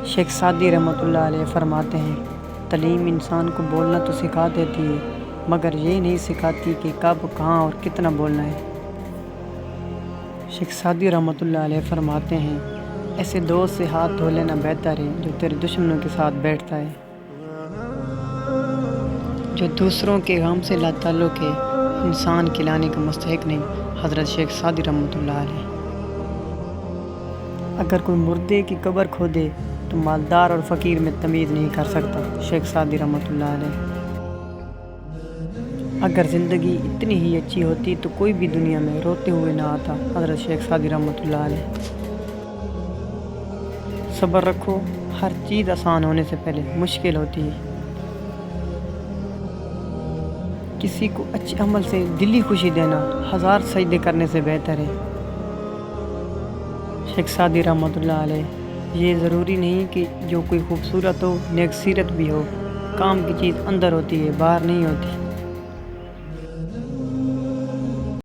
شیخ Saadi رحمۃ اللہ علیہ فرماتے ہیں، تعلیم انسان کو بولنا تو سکھا دیتی ہے مگر یہ نہیں سکھاتی کہ کب، کہاں اور کتنا بولنا ہے۔ شیخ سعدی رحمۃ اللہ علیہ فرماتے ہیں، ایسے دوست سے ہاتھ دھو لینا بہتر ہے جو تیرے دشمنوں کے ساتھ بیٹھتا ہے، جو دوسروں کے غم سے لا تعلق ہے، انسان کھلانے کا مستحق نہیں۔ حضرت شیخ سعدی رحمۃ اللہ علیہ۔ اگر کوئی مردے کی قبر کھودے تو مالدار اور فقیر میں تمیز نہیں کر سکتا۔ شیخ سعدی رحمۃ اللہ علیہ۔ اگر زندگی اتنی ہی اچھی ہوتی تو کوئی بھی دنیا میں روتے ہوئے نہ آتا۔ حضرت شیخ سعدی رحمۃ اللہ علیہ۔ صبر رکھو، ہر چیز آسان ہونے سے پہلے مشکل ہوتی ہے۔ کسی کو اچھے عمل سے دلی خوشی دینا 1000 سجدے کرنے سے بہتر ہے۔ شیخ سعدی رحمۃ اللہ علیہ۔ یہ ضروری نہیں کہ جو کوئی خوبصورت ہو، نیک سیرت بھی ہو، کام کی چیز اندر ہوتی ہے، باہر نہیں ہوتی۔